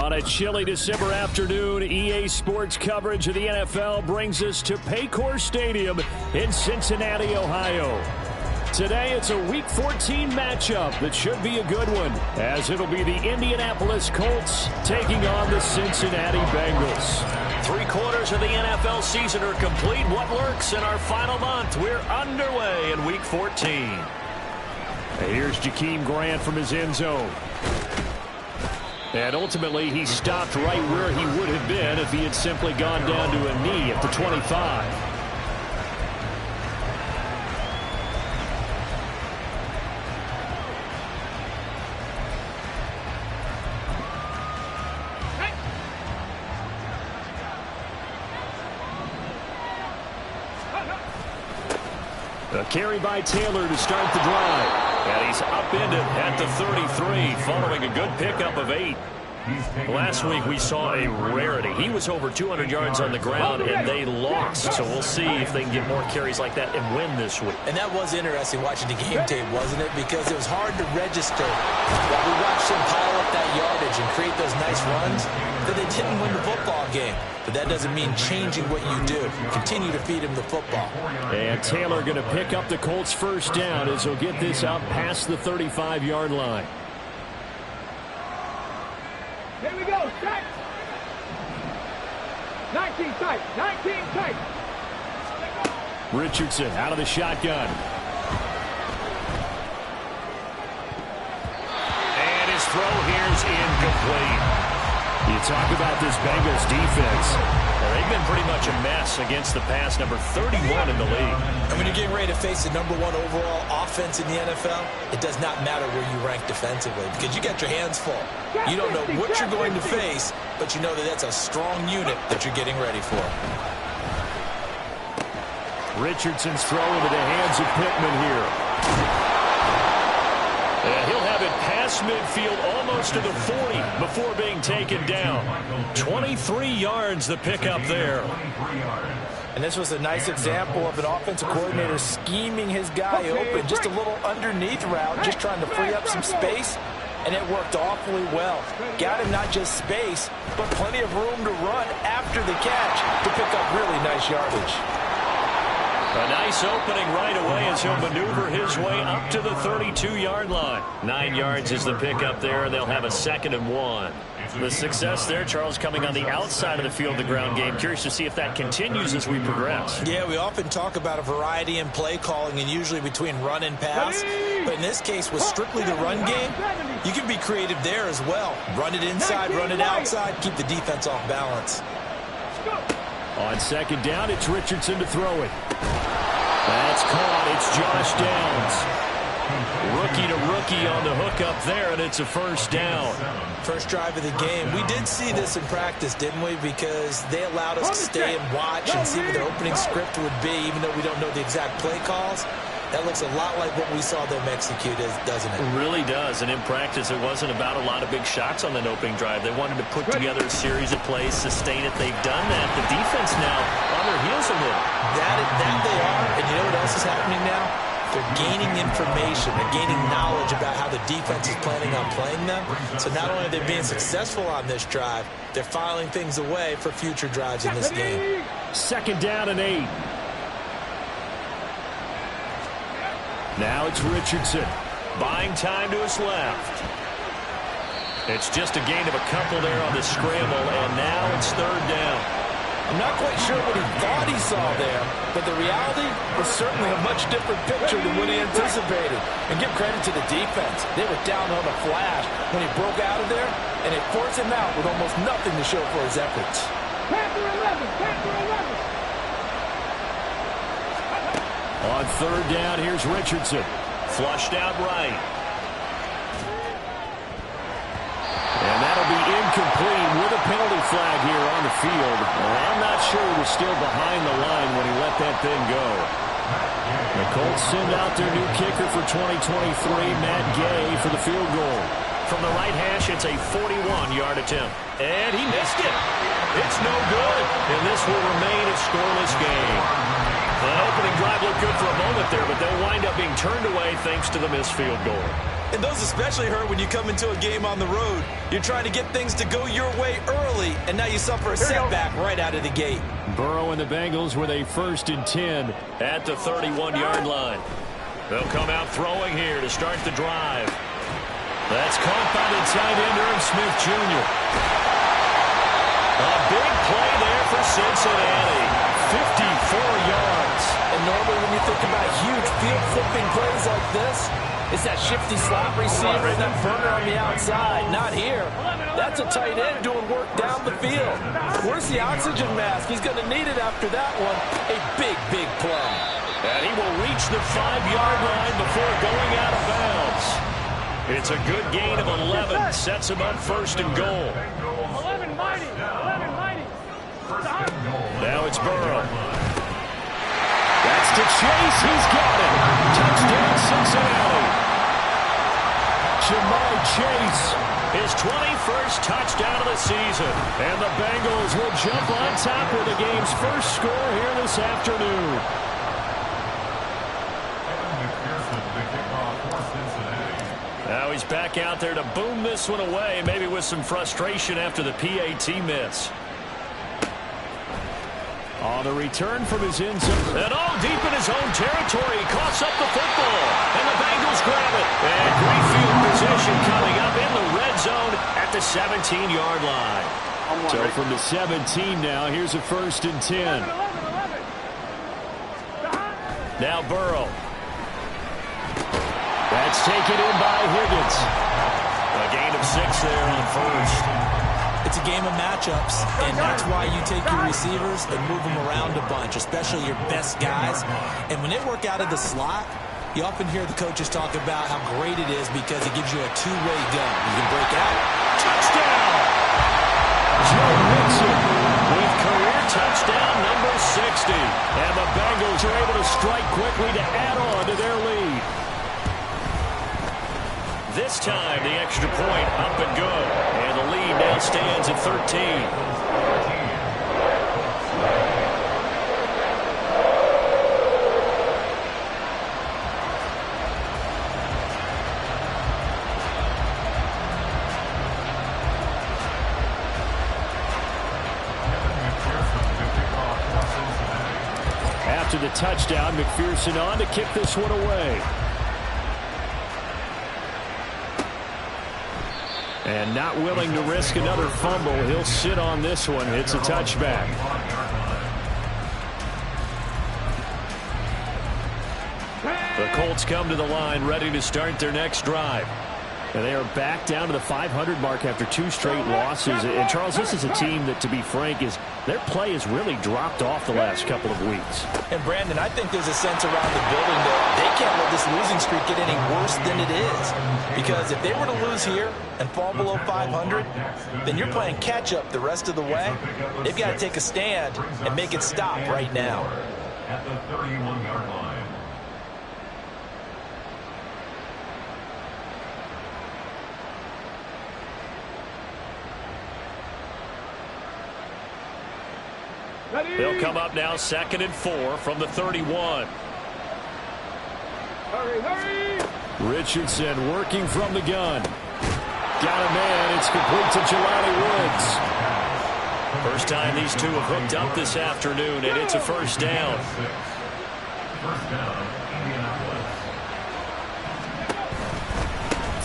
On a chilly December afternoon, EA Sports coverage of the NFL brings us to Paycor Stadium in Cincinnati, Ohio. Today, it's a Week 14 matchup that should be a good one, as it'll be the Indianapolis Colts taking on the Cincinnati Bengals. 3/4 of the NFL season are complete. What lurks in our final month? We're underway in Week 14. Here's Jakeem Grant from his end zone. And ultimately, he stopped right where he would have been if he had simply gone down to a knee at the 25. A carry by Taylor to start the drive. And he's upended at the 33 following a good pickup of 8. Last week we saw a rarity. He was over 200 yards on the ground, and they lost. So we'll see if they can get more carries like that and win this week. And that was interesting watching the game tape, wasn't it? Because it was hard to register while we watched him pile up that yardage and create those nice runs that they didn't win the football game. But that doesn't mean changing what you do. Continue to feed him the football. And Taylor going to pick up the Colts' first down as he'll get this out past the 35-yard line. Here we go, set. 19 tight, 19 tight. Richardson out of the shotgun. And his throw here's incomplete. You talk about this Bengals defense. Well, they've been pretty much a mess against the pass, number 31 in the league. And when you're getting ready to face the #1 overall offense in the NFL, it does not matter where you rank defensively because you got your hands full. You don't know what you're going to face, but you know that that's a strong unit that you're getting ready for. Richardson's throw into the hands of Pittman here. And he'll have it past midfield almost to the 40 before being taken down. 23 yards the pickup there. And this was a nice example of an offensive coordinator scheming his guy open. Just a little underneath route, just trying to free up some space. And it worked awfully well. Got him not just space, but plenty of room to run after the catch to pick up really nice yardage. A nice opening right away as he'll maneuver his way up to the 32-yard line. 9 yards is the pickup there, and they'll have a 2nd and 1. The success there, Charles, coming on the outside of the field, the ground game. Curious to see if that continues as we progress. Yeah, we often talk about a variety in play calling and usually between run and pass. But in this case, with strictly the run game, you can be creative there as well. Run it inside, run it outside, keep the defense off balance. On 2nd down, it's Richardson to throw it. That's caught. It's Josh Downs. Rookie to rookie on the hookup there, and it's a first down. First drive of the game. We did see this in practice, didn't we? Because they allowed us to stay and watch and see what their opening script would be, even though we don't know the exact play calls. That looks a lot like what we saw them execute, doesn't it? It really does. And in practice, it wasn't about a lot of big shots on that opening drive. They wanted to put together a series of plays, sustain it. They've done that. The defense now on their heels a little. That they are. And you know what else is happening now? They're gaining information. They're gaining knowledge about how the defense is planning on playing them. So not only are they being successful on this drive, they're filing things away for future drives in this game. 2nd down and 8. Now it's Richardson, buying time to his left. It's just a gain of a couple there on the scramble, and now it's 3rd down. I'm not quite sure what he thought he saw there, but the reality was certainly a much different picture than what he anticipated. And give credit to the defense. They were down on a flash when he broke out of there, and it forced him out with almost nothing to show for his efforts. Panther 11, Panther 11. On 3rd down, here's Richardson. Flushed out right. And that'll be incomplete with a penalty flag here on the field. And I'm not sure he was still behind the line when he let that thing go. The Colts send out their new kicker for 2023, Matt Gay, for the field goal. From the right hash, it's a 41-yard attempt. And he missed it. It's no good. And this will remain a scoreless game. An opening drive looked good for a moment there, but they'll wind up being turned away thanks to the missed field goal. And those especially hurt when you come into a game on the road. You're trying to get things to go your way early, and now you suffer a setback right out of the gate. Burrow and the Bengals with a 1st and 10 at the 31-yard line. They'll come out throwing here to start the drive. That's caught by the tight end, Irv Smith Jr. A big play there for Cincinnati. 54 yards. And normally when you think about huge field-flipping plays like this, it's that shifty slot receiver, that burner on the outside. Not here. That's a tight end doing work down the field. Where's the oxygen mask? He's going to need it after that one. A big, big play. And he will reach the 5-yard line before going out of bounds. It's a good gain of 11. Sets him up 1st and goal. 11 mighty. 11 mighty. Now it's Burrow. That's to Chase. He's got it. Touchdown, Cincinnati. Jamar Chase, his 21st touchdown of the season. And the Bengals will jump on top with the game's first score here this afternoon. Now he's back out there to boom this one away, maybe with some frustration after the PAT miss. On the return from his end zone. And all deep in his own territory. Coughs up the football. And the Bengals grab it. And great field position coming up in the red zone at the 17-yard line. So from the 17 now, here's a 1st and 10. Now Burrow. That's taken in by Higgins. A gain of 6 there on 1st. It's a game of matchups, and that's why you take your receivers and move them around a bunch, especially your best guys. And when they work out of the slot, you often hear the coaches talk about how great it is because it gives you a two-way gun. You can break out. Touchdown! Joe Mixon with career touchdown number 60. And the Bengals are able to strike quickly to add on to their lead. This time, the extra point up and good. And the lead now stands at 13. After the touchdown, McPherson on to kick this one away. And not willing to risk another fumble. He'll sit on this one. It's a touchback. The Colts come to the line ready to start their next drive. And they are back down to the 500 mark after 2 straight losses. And, Charles, this is a team that, to be frank, their play has really dropped off the last couple of weeks. And, Brandon, I think there's a sense around the building that they can't let this losing streak get any worse than it is. Because if they were to lose here and fall below 500, then you're playing catch-up the rest of the way. They've got to take a stand and make it stop right now. At the 31-yard line. They'll come up now 2nd and 4 from the 31. Hurry, hurry! Richardson working from the gun. Got a man. It's complete to Jelani Woods. First time these two have hooked up this afternoon, and it's a 1st down. First down, Indianapolis.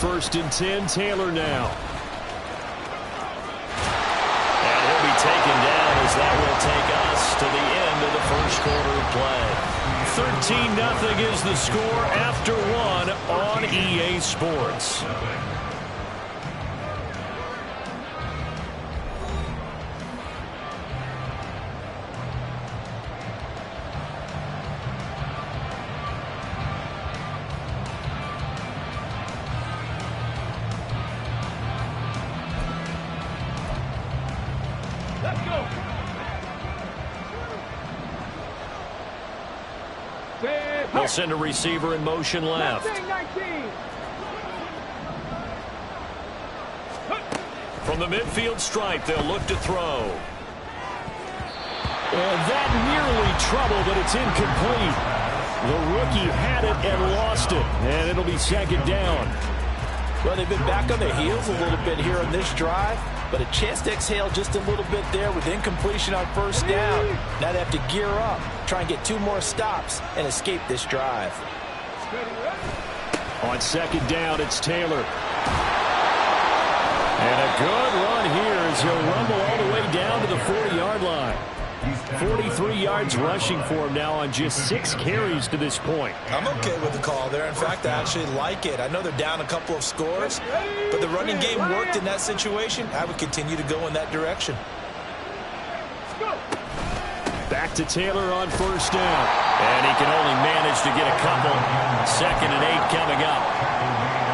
1st and 10, Taylor now. And he'll be taken down as that will take us to the end of the 1st quarter of play. 13-0 is the score after 1 on EA Sports. Let's go! They'll send a receiver in motion left. 19. From the midfield stripe, they'll look to throw. And that nearly trouble, but it's incomplete. The rookie had it and lost it, and it'll be second down. Well, they've been back on their heels a little bit here on this drive, but a chance to exhale just a little bit there with incompletion on first down. Now they have to gear up, try and get 2 more stops, and escape this drive. On second down, it's Taylor. And a good run here as he'll rumble all the way down to the 40-yard line. 43 yards rushing for him now on just 6 carries to this point. I'm okay with the call there. In fact, I actually like it. I know they're down a couple of scores, but the running game worked in that situation. I would continue to go in that direction. Back to Taylor on first down. And he can only manage to get a couple. 2nd and 8 coming up.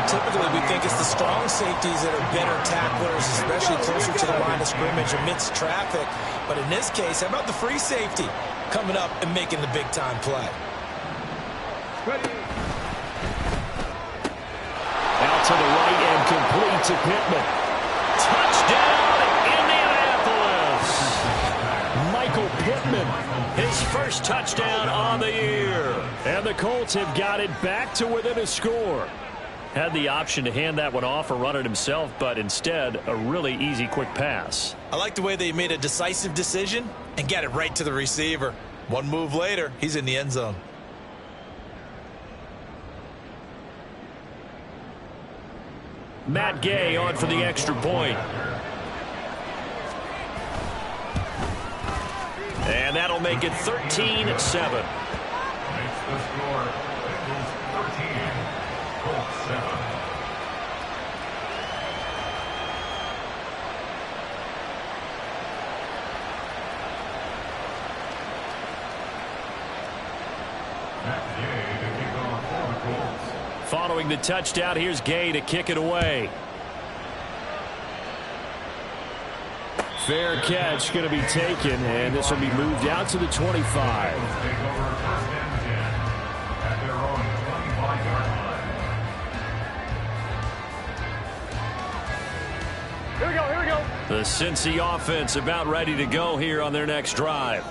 Typically, we think it's the strong safeties that are better tacklers, especially closer to the line of scrimmage amidst traffic. But in this case, how about the free safety coming up and making the big-time play? Out to the right and complete to Pittman. Touchdown, Indianapolis! Michael Pittman, his first touchdown on the year. And the Colts have got it back to within a score. Had the option to hand that one off or run it himself, but instead, a really easy, quick pass. I like the way they made a decisive decision and got it right to the receiver. One move later, he's in the end zone. Matt Gay on for the extra point. And that'll make it 13-7. Makes the score. Bengals 13, Colts 7. Matt Gay to kick off for the Colts. Following the touchdown, here's Gay to kick it away. Fair catch going to be taken, and this will be moved out to the 25. Take over first and 10 at their own 25-yard line. Here we go, here we go. The Cincy offense about ready to go here on their next drive.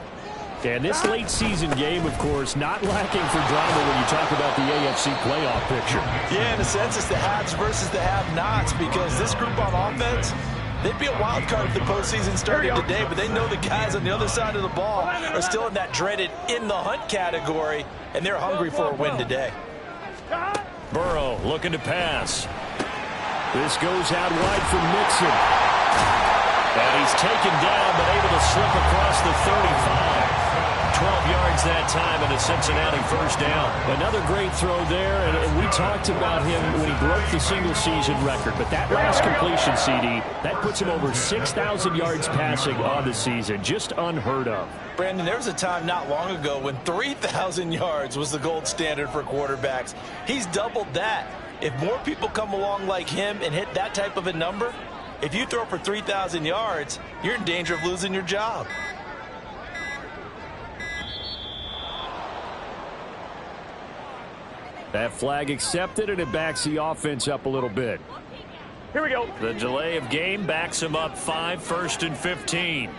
And this late season game, of course, not lacking for drama when you talk about the AFC playoff picture. Yeah, in a sense, it's the haves versus the have-nots, because this group on offense, they'd be a wild card if the postseason started today, but they know the guys on the other side of the ball are still in that dreaded in-the-hunt category, and they're hungry for a win today. Burrow looking to pass. This goes out wide for Mixon. And he's taken down, but able to slip across the 35. 12 yards that time and a Cincinnati first down. Another great throw there, and we talked about him when he broke the single-season record. But that last completion, CD, that puts him over 6,000 yards passing on the season. Just unheard of. Brandon, there was a time not long ago when 3,000 yards was the gold standard for quarterbacks. He's doubled that. If more people come along like him and hit that type of a number, if you throw for 3,000 yards, you're in danger of losing your job. That flag accepted, and it backs the offense up a little bit. Here we go. The delay of game backs him up 5, 1st and 15.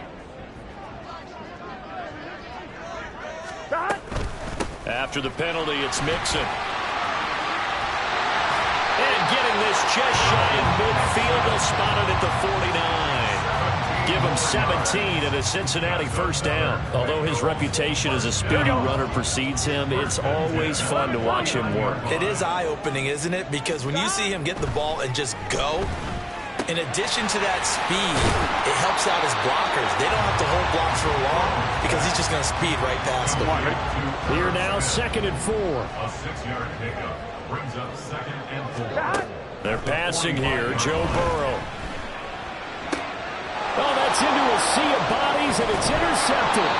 After the penalty, it's Mixon. And getting this just shy of midfield, they'll spot it at the 49. Give him 17 and a Cincinnati first down. Although his reputation as a speedy runner precedes him, it's always fun to watch him work. It is eye-opening, isn't it? Because when you see him get the ball and just go, in addition to that speed, it helps out his blockers. They don't have to hold blocks for long because he's just going to speed right past them. Here now, 2nd and 4. A 6-yard pickup brings up 2nd and 4. They're passing here, Joe Burrow. Oh, that's into a sea of bodies, and it's intercepted.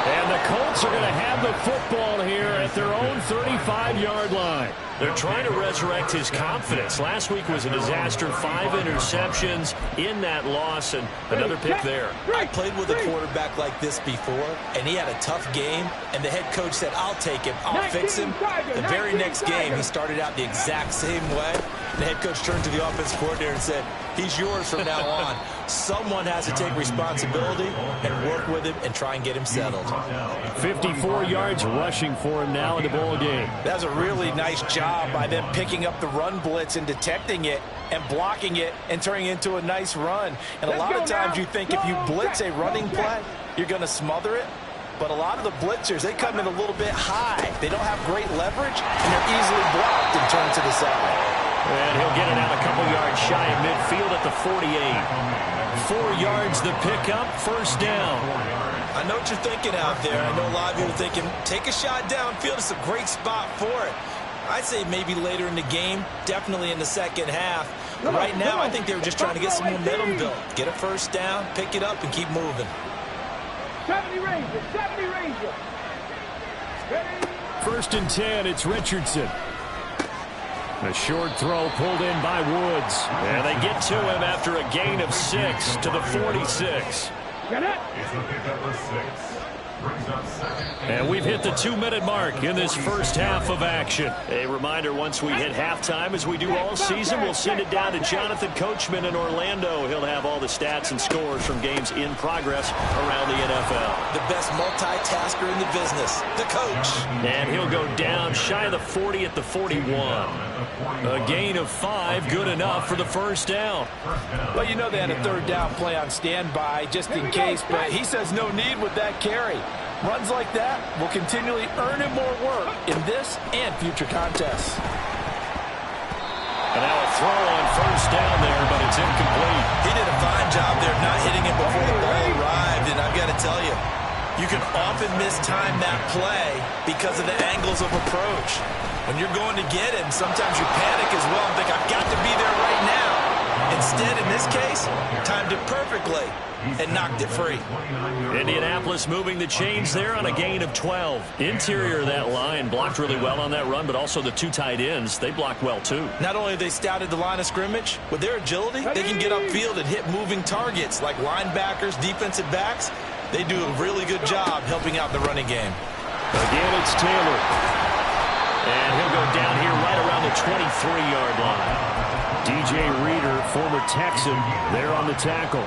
And the Colts are going to have the football here at their own 35-yard line. They're trying to resurrect his confidence. Last week was a disaster. 5 interceptions in that loss, and another pick there. I played with a quarterback like this before, and he had a tough game, and the head coach said, I'll take him, I'll fix him. The very next game, he started out the exact same way. The head coach turned to the offensive coordinator and said, he's yours from now on. Someone has to take responsibility and work with him and try and get him settled. 54 yards rushing for him now in the ball game. That was a really nice job by them picking up the run blitz and detecting it and blocking it and turning it into a nice run. And a lot of times you think if you blitz a running play, you're going to smother it. But a lot of the blitzers, they come in a little bit high. They don't have great leverage, and they're easily blocked and turned to the side. And he'll get it out a couple yards shy of midfield at the 48. 4 yards the pickup, first down. I know what you're thinking out there. I know a lot of you are thinking, take a shot downfield. It's a great spot for it. I'd say maybe later in the game, definitely in the second half. But right now, I think they were just trying to get some momentum built. Get a first down, pick it up, and keep moving. 70 Ranger, 70 Ranger. First and 10, it's Richardson. A short throw pulled in by Woods. And they get to him after a gain of 6 to the 46. And we've hit the 2-minute mark in this first half of action. A reminder, once we hit halftime, as we do all season, we'll send it down to Jonathan Coachman in Orlando. He'll have all the stats and scores from games in progress around the NFL. The best multitasker in the business, the coach. And he'll go down shy of the 40 at the 41. A gain of 5, good enough for the first down. Well, you know they had a third down play on standby just in case, but he says no need with that carry. Runs like that will continually earn him more work in this and future contests. And now a throw on first down there, but it's incomplete. He did a fine job there not hitting it before the ball arrived, and I've got to tell you, you can often mistime that play because of the angles of approach. When you're going to get him, sometimes you panic as well and think, I've got to be there right now. Instead, in this case, timed it perfectly and knocked it free. Indianapolis moving the chains there on a gain of 12. Interior of that line blocked really well on that run, but also the 2 tight ends, they blocked well too. Not only have they scouted the line of scrimmage, with their agility, they can get upfield and hit moving targets like linebackers, defensive backs. They do a really good job helping out the running game. Again, it's Taylor. And he'll go down here right around the 23-yard line. DJ Reader, former Texan, there on the tackle.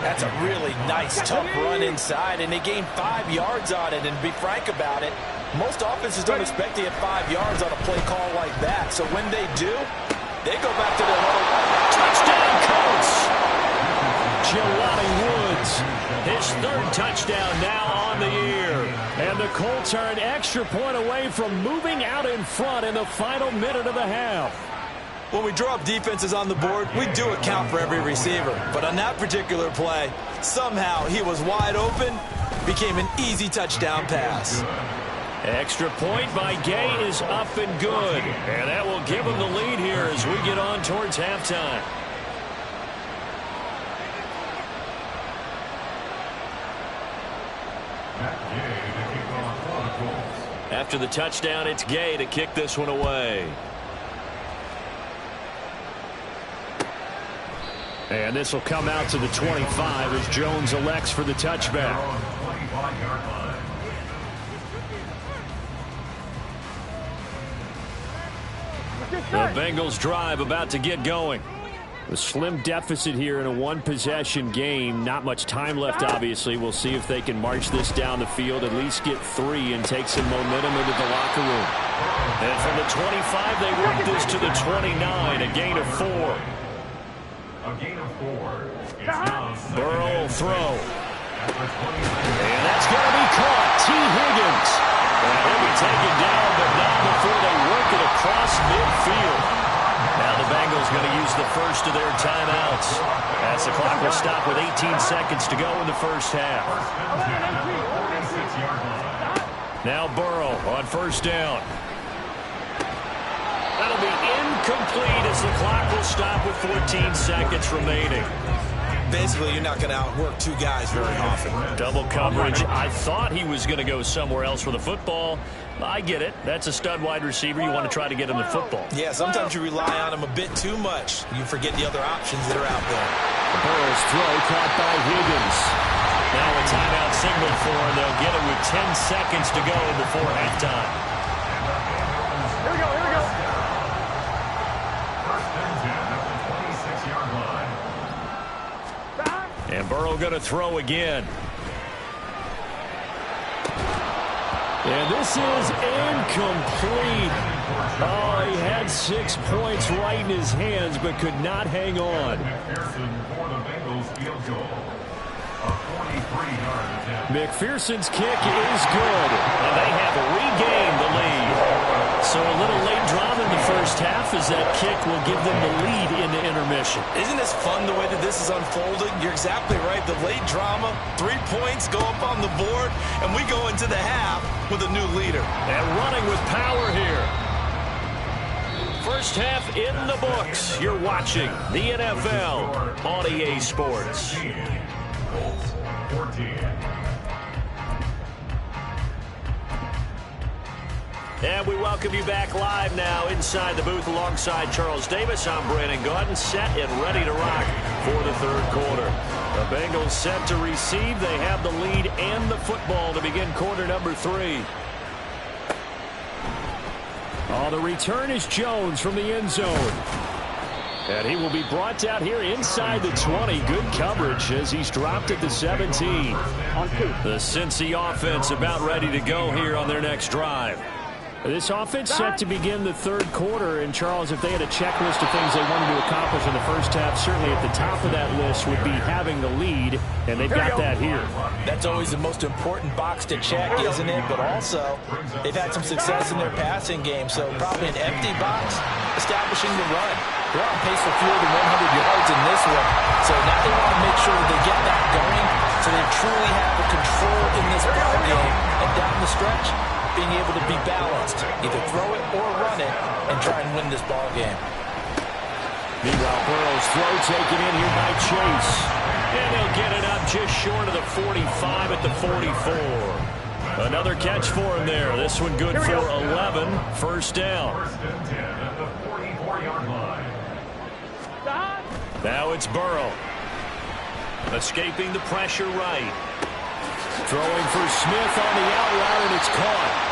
That's a really nice, tough run inside, and they gained 5 yards on it. And to be frank about it, most offenses don't expect to get 5 yards on a play call like that. So when they do, they go back to their huddle. Touchdown, Colts! Jelani Woods, his 3rd touchdown now on the year. And the Colts are an extra point away from moving out in front in the final minute of the half. When we draw up defenses on the board, we do account for every receiver. But on that particular play, somehow he was wide open, became an easy touchdown pass. Extra point by Gay is up and good. And that will give him the lead here as we get on towards halftime. After the touchdown, it's Gay to kick this one away. And this will come out to the 25 as Jones elects for the touchback. The Bengals drive about to get going. A slim deficit here in a one-possession game. Not much time left, obviously. We'll see if they can march this down the field, at least get 3 and take some momentum into the locker room. And from the 25, they work this to the 29, a gain of 4. A gain of 4. Burrow will throw. And that's going to be caught. T. Higgins. And he'll be taken down, but not before they work it across midfield. Now the Bengals going to use the first of their timeouts as the clock will stop with 18 seconds to go in the first half. Now Burrow on first down. That'll be incomplete as the clock will stop with 14 seconds remaining. basically you're not going to outwork two guys very often. Double coverage. I thought he was going to go somewhere else for the football. I get it. That's a stud wide receiver. You want to try to get him the football. Yeah, sometimes you rely on him a bit too much. You forget the other options that are out there. Burrow's throw caught by Higgins. Now a timeout signal for him. They'll get it with 10 seconds to go before halftime. Here we go, here we go. First and 10 at the 26-yard line. And Burrow going to throw again. And this is incomplete. Oh, he had 6 points right in his hands, but could not hang on. McPherson for the Bengals field goal. A 43-yard attempt. McPherson's kick is good, and they have regained the lead. So a little late drama in the first half as that kick will give them the lead into intermission. Isn't this fun the way that this is unfolding? You're exactly right. The late drama, 3 points go up on the board, and we go into the half with a new leader. And running with power here. First half in the books. You're watching the NFL on EA Sports. 14. And we welcome you back live now inside the booth alongside Charles Davis. I'm Brandon Gaudin, set and ready to rock for the third quarter. The Bengals set to receive. They have the lead and the football to begin quarter number 3. Oh, the return is Jones from the end zone. And he will be brought out here inside the 20. Good coverage as he's dropped at the 17. The Cincy offense about ready to go here on their next drive. This offense set to begin the third quarter, and Charles, if they had a checklist of things they wanted to accomplish in the first half, certainly at the top of that list would be having the lead, and they've got that here. That's always the most important box to check, isn't it? But also, they've had some success in their passing game, so probably an empty box, establishing the run. They're on pace for fewer than 100 yards in this one, so now they want to make sure that they get that going so they truly have the control in this ball game, and down the stretch, being able to be balanced, either throw it or run it, and try and win this ball game. Meanwhile, Burrow's throw taken in here by Chase. And he'll get it up just short of the 45 at the 44. Another catch for him there. This one good for 11. First down. First and 10 at the 44-yard line. Now it's Burrow. Escaping the pressure right. Throwing for Smith on the out route, and it's caught.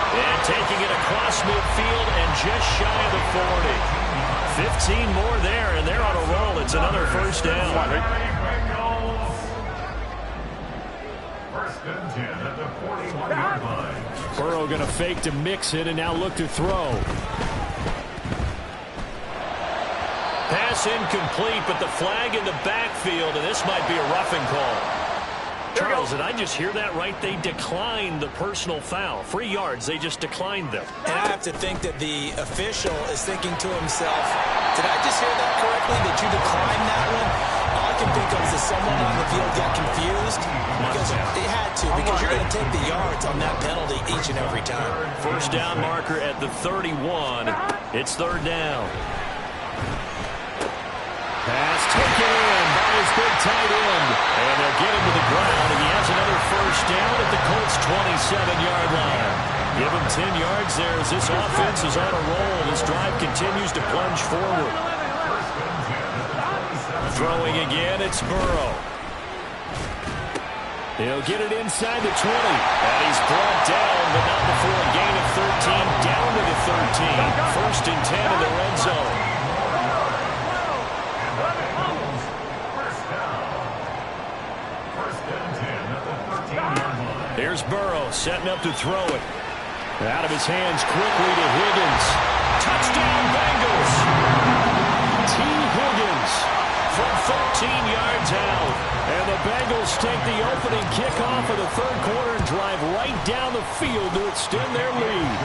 And taking it across midfield and just shy of the 40. 15 more there, and they're on a roll. It's another first down. First and 10 at the 41-yard line. Burrow going to fake to mix it and now look to throw. Pass incomplete, but the flag in the backfield, and this might be a roughing call. Charles, did I just hear that right? They declined the personal foul. 3 yards, they just declined them. And I have to think that the official is thinking to himself, did I just hear that correctly, that you declined that one? All I can think of is that someone on the field got confused because they had to, because you're going to take the yards on that penalty each and every time. First down marker at the 31. It's third down. Pass taken in by his big tight end. And they'll get him to the ground, and he has another first down at the Colts' 27-yard line. Give him 10 yards there as this offense is on a roll. This drive continues to plunge forward. Throwing again, it's Burrow. He'll get it inside the 20. And he's brought down, but not before a gain of 13, down to the 13. First and 10 in the red zone. Here's Burrow setting up to throw it. Out of his hands quickly to Higgins. Touchdown Bengals! T. Higgins from 13 yards out. And the Bengals take the opening kickoff of the third quarter and drive right down the field to extend their lead.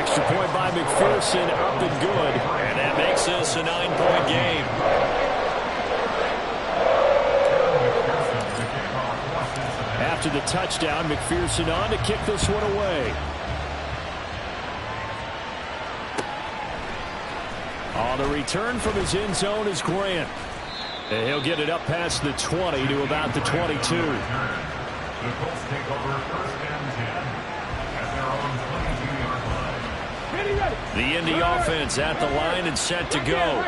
Extra point by McPherson, up and good. And that makes this a 9-point game. After the touchdown, McPherson on to kick this one away. On the return from his end zone is Grant. And he'll get it up past the 20 to about the 22. The Colts take over first and 10 at their own 22-yard line. The Indy offense at the line and set to go.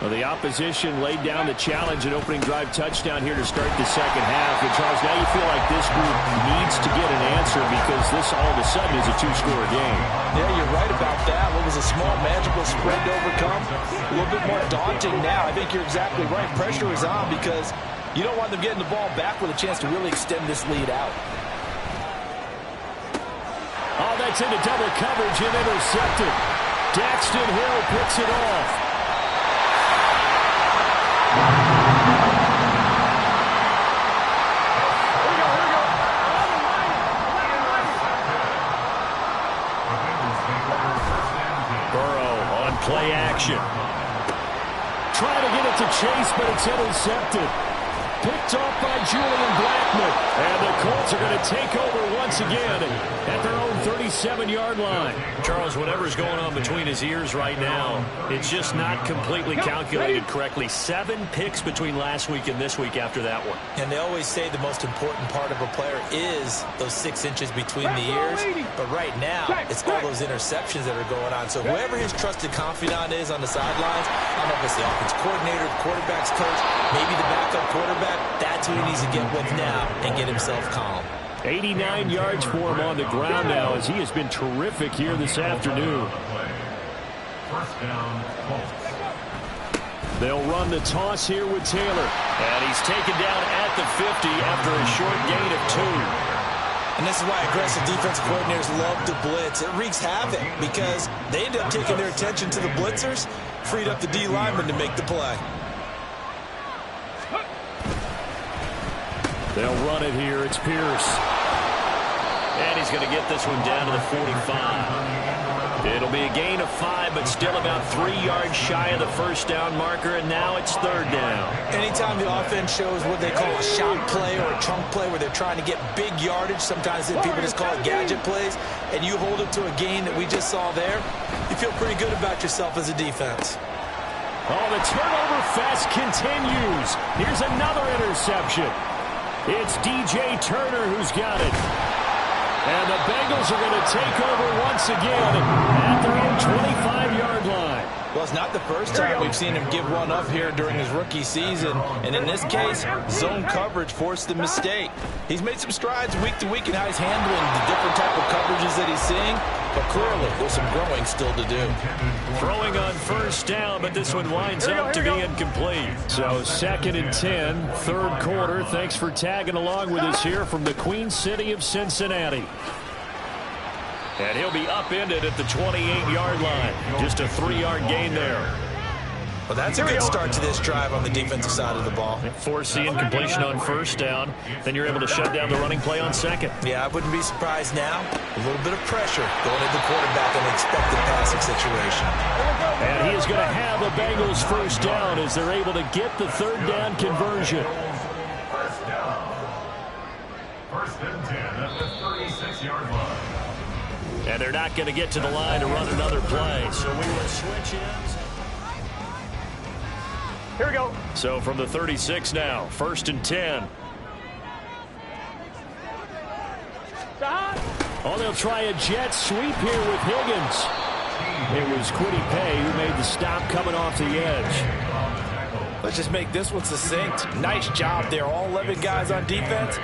Well, the opposition laid down the challenge, an opening drive touchdown here to start the second half. And Charles, now you feel like this group needs to get an answer because this all of a sudden is a two-score game. Yeah, you're right about that. What was a small magical spread to overcome? A little bit more daunting now. I think you're exactly right. Pressure is on because you don't want them getting the ball back with a chance to really extend this lead out. Oh, that's into double coverage and intercepted. Daxton Hill picks it off. Burrow on play action. Trying to get it to Chase, but it's intercepted. Picked off by Julian Blackmon. And the Colts are going to take over once again at their own 37-yard line. Charles, whatever's going on between his ears right now, it's just not completely calculated correctly. 7 picks between last week and this week after that one. And they always say the most important part of a player is those 6 inches between the ears. But right now, it's all those interceptions that are going on. So whoever his trusted confidant is on the sidelines, I don't know if it's the offense coordinator, the quarterback's coach, maybe the backup quarterback, that's who he needs to get with now and get himself calm. 89 yards for him on the ground now as he has been terrific here this afternoon. First down, Colts. They'll run the toss here with Taylor. And he's taken down at the 50 after a short gain of 2. And this is why aggressive defensive coordinators love to blitz. It wreaks havoc because they end up taking their attention to the blitzers, freed up the D lineman to make the play. They'll run it here. It's Pierce. And he's going to get this one down to the 45. It'll be a gain of 5, but still about 3 yards shy of the first down marker, and now it's third down. Anytime the offense shows what they call a shot play or a chunk play where they're trying to get big yardage, sometimes people just call it gadget plays, and you hold it to a gain that we just saw there, you feel pretty good about yourself as a defense. Oh, the turnover fest continues. Here's another interception. It's DJ Turner who's got it. And the Bengals are going to take over once again at their own 25-yard line. Well, it's not the first time we've seen him give one up here during his rookie season. And in this case, zone coverage forced the mistake. He's made some strides week to week in how he's handling the different type of coverages that he's seeing. But clearly, there's some growing still to do. Throwing on first down, but this one winds up to be incomplete. So 2nd and 10, third quarter. Thanks for tagging along with us here from the Queen City of Cincinnati. And he'll be upended at the 28-yard line. Just a 3-yard gain there. Well, that's a good start to this drive on the defensive side of the ball. Force the incompletion on first down. Then you're able to shut down the running play on second. Yeah, I wouldn't be surprised now. A little bit of pressure going at the quarterback in an expected passing situation. And he is going to have the Bengals first down as they're able to get the third down conversion. First down. First and 10 at the 36-yard line. And they're not going to get to the line to run another play. So we will switch ends. Here we go. So from the 36 now, 1st and 10. Oh, they'll try a jet sweep here with Higgins. It was Kwity Paye who made the stop coming off the edge. Let's just make this one succinct. Nice job there. All 11 guys on defense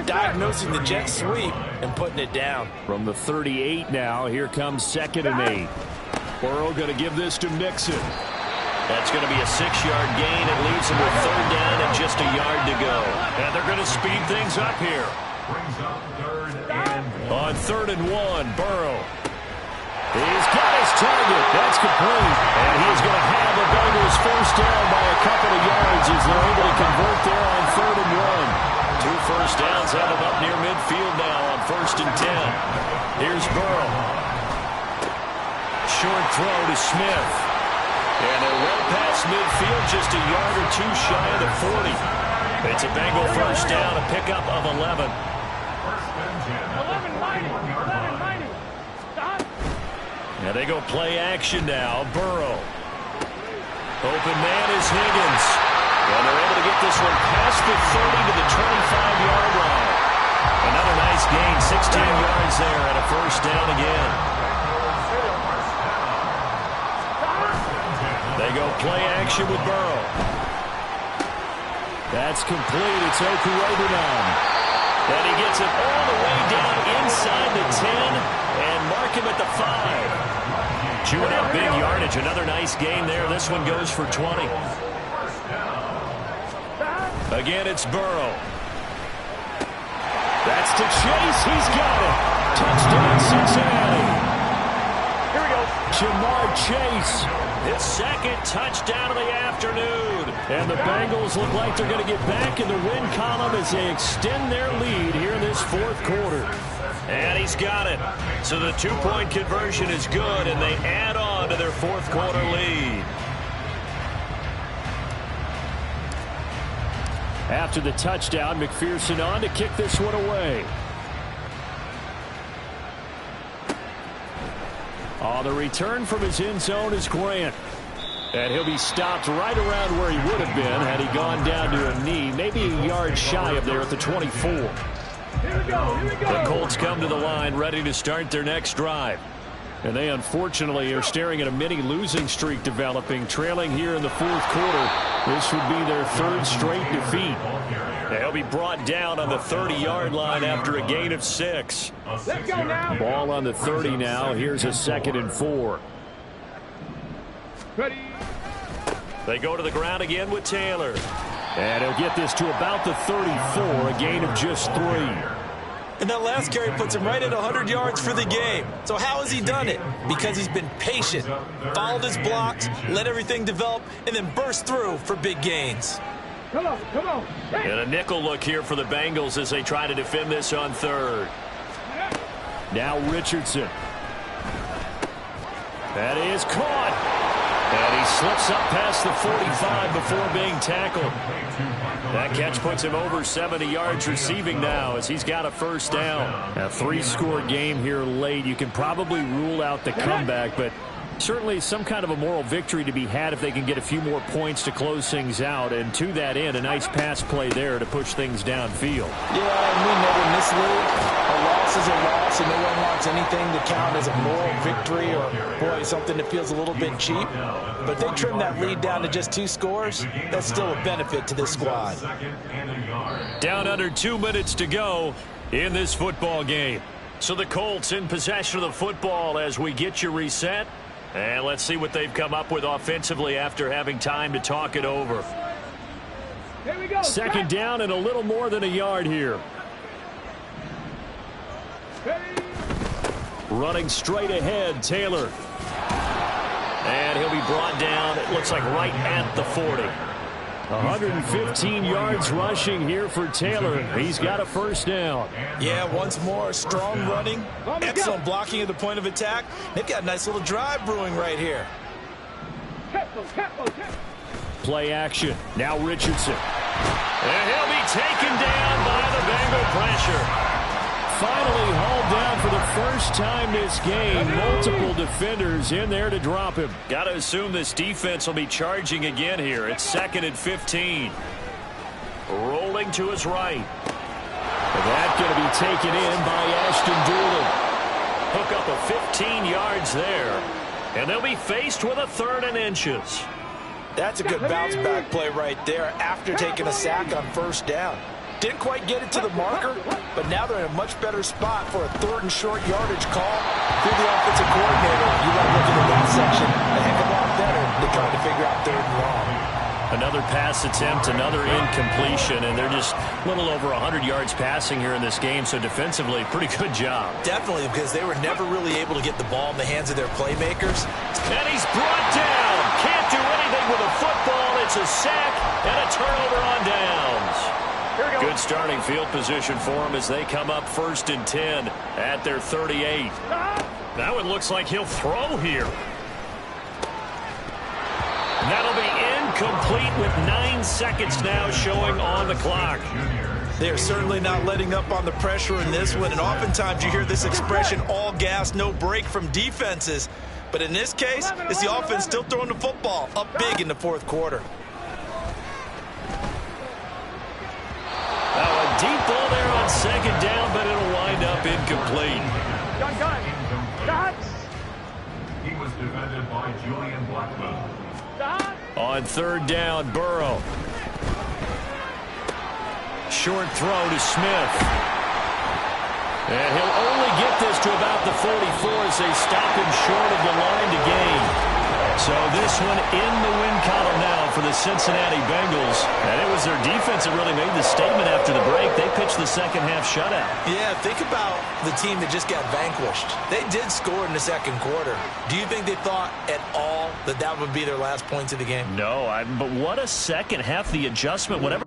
diagnosing the jet sweep and putting it down. From the 38 now, here comes 2nd and 8. Burrow going to give this to Mixon. That's going to be a 6-yard gain. It leaves them with third down and just a yard to go. And they're going to speed things up here. Brings up 3rd and 1. On 3rd and 1, Burrow. He's got his target. That's complete. And he's going to have the Bengals first down by a couple of yards as they're able to convert there on 3rd and 1. 2 first downs have him up near midfield now on 1st and 10. Here's Burrow. Short throw to Smith. And they're well past midfield, just a yard or 2 shy of the 40. It's a Bengal first down, a pickup of 11. First and 10 at the 41-yard line. Now they go play action now. Burrow. Open man is Higgins. And they're able to get this one past the 30 to the 25-yard line. Another nice gain, 16 yards there, and a first down again. They go play action with Burrow. That's complete. It's Okurobunan. And he gets it all the way down inside the 10 and mark him at the 5. Chewing up big yardage. Another nice gain there. This one goes for 20. Again, it's Burrow. That's to Chase. He's got it. Touchdown, Cincinnati. Here we go. Jamar Chase, his second touchdown of the afternoon. And the Bengals look like they're going to get back in the win column as they extend their lead here in this fourth quarter. And he's got it. So the two-point conversion is good, and they add on to their fourth quarter lead. After the touchdown, McPherson on to kick this one away. On the return from his end zone is Grant. And he'll be stopped right around where he would have been had he gone down to a knee, maybe a yard shy of there at the 24. Here we go. The Colts come to the line ready to start their next drive. And they unfortunately are staring at a mini losing streak developing, trailing here in the fourth quarter. This would be their third straight defeat. They'll be brought down on the 30-yard line after a gain of 6. Let's go now. Ball on the 30 now. Here's a 2nd and 4. Ready. They go to the ground again with Taylor. And he'll get this to about the 34, a gain of just 3. And that last carry puts him right at 100 yards for the game. So how has he done it? Because he's been patient, followed his blocks, let everything develop, and then burst through for big gains. Come on, come on. Hey. And a nickel look here for the Bengals as they try to defend this on 3rd. Now Richardson. That is caught. And he slips up past the 45 before being tackled. That catch puts him over 70 yards receiving now as he's got a first down. A 3-score game here late. You can probably rule out the comeback, but certainly some kind of a moral victory to be had if they can get a few more points to close things out. And to that end, a nice pass play there to push things downfield. Yeah, and we know in this league, a loss is a loss, and no one wants anything to count as a moral victory or, boy, something that feels a little bit cheap. But if they trim that lead down to just 2 scores, that's still a benefit to this squad. Down under 2 minutes to go in this football game. So the Colts in possession of the football as we get you reset. And let's see what they've come up with offensively after having time to talk it over. Here we go. 2nd down and a little more than a yard here. Ready. Running straight ahead, Taylor. And he'll be brought down, it looks like right at the 40. 115 yards rushing here for Taylor. He's got a first down. Yeah, once more, strong running, excellent blocking at the point of attack. They've got a nice little drive brewing right here. Play action. Now Richardson. And he'll be taken down by the Bengal pressure. Finally hauled down for the first time this game. Multiple defenders in there to drop him. Got to assume this defense will be charging again here. It's 2nd and 15. Rolling to his right. That's going to be taken in by Ashton Doolin. Hook up a 15 yards there. And they'll be faced with a 3rd and inches. That's a good bounce-back play right there after taking a sack on first down. Didn't quite get it to the marker, but now they're in a much better spot for a 3rd and short yardage call. If you're the offensive coordinator, you got to look into that section a heck of a lot better than trying to figure out 3rd and long. Another pass attempt, another incompletion, and they're just a little over 100 yards passing here in this game, so defensively, pretty good job. Definitely, because they were never really able to get the ball in the hands of their playmakers. And he's brought down. Can't do anything with a football. It's a sack and a turnover on downs. Good starting field position for him as they come up 1st and 10 at their 38. That one looks like he'll throw here. That'll be incomplete with 9 seconds now showing on the clock. They are certainly not letting up on the pressure in this one, and oftentimes you hear this expression, all gas, no break from defenses. But in this case, it's the offense still throwing the football up big in the fourth quarter. second down, but it'll wind up incomplete. Gun. Stop. He was defended by Julian Blackman. Stop. On third down, Burrow. Short throw to Smith. And he'll only get this to about the 44 as they stop him short of the line to gain. So this one in the win column now for the Cincinnati Bengals. And it was their defense that really made the statement after the break. They pitched the second half shutout. Yeah, think about the team that just got vanquished. They did score in the second quarter. Do you think they thought at all that that would be their last points of the game? No, but what a second half, the adjustment, whatever.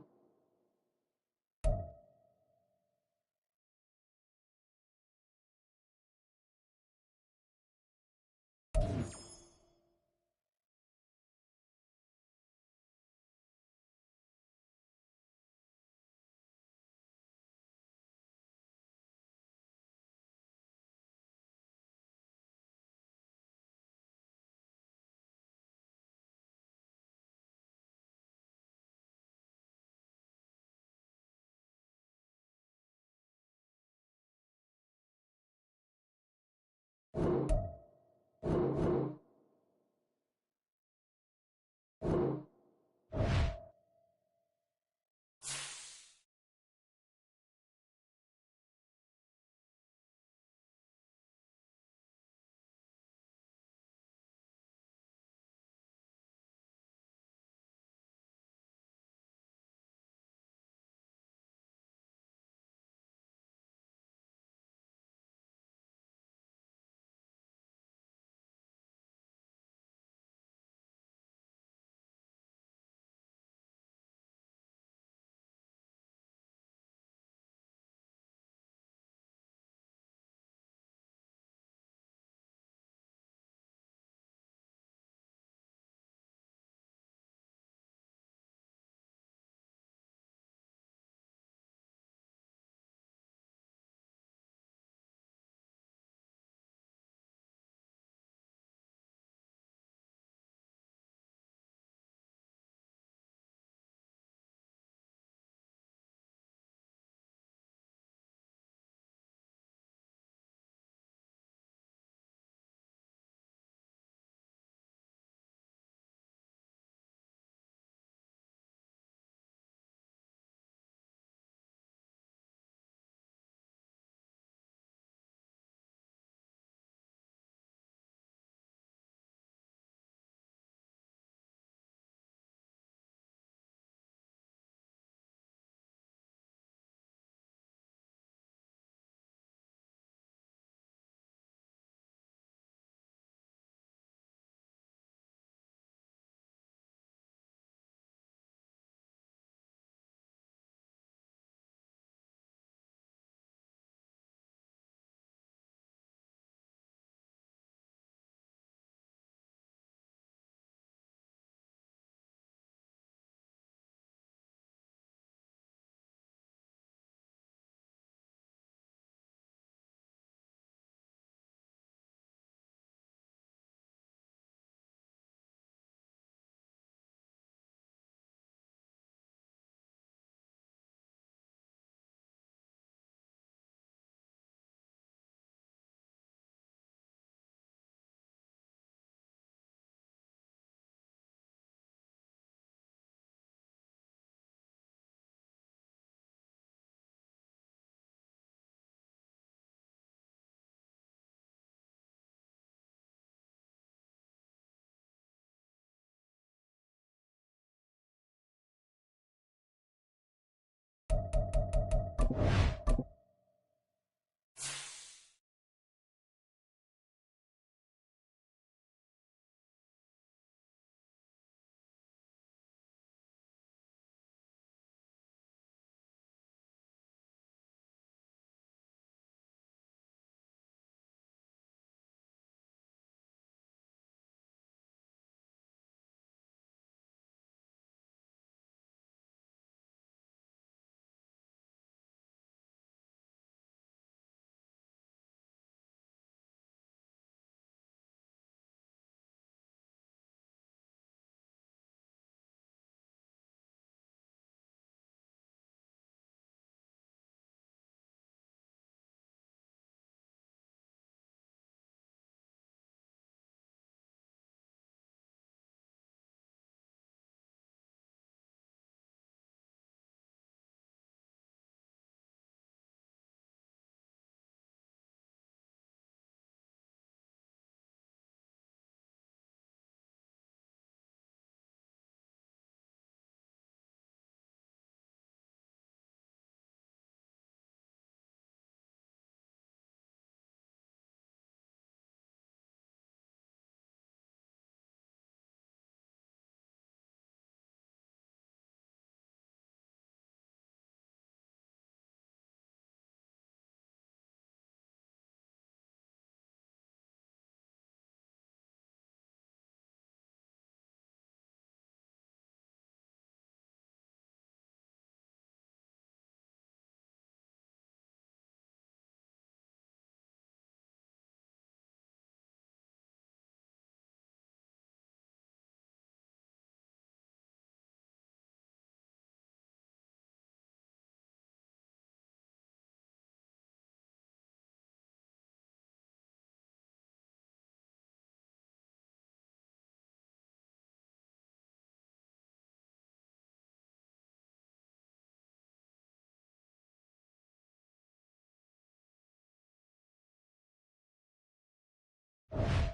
You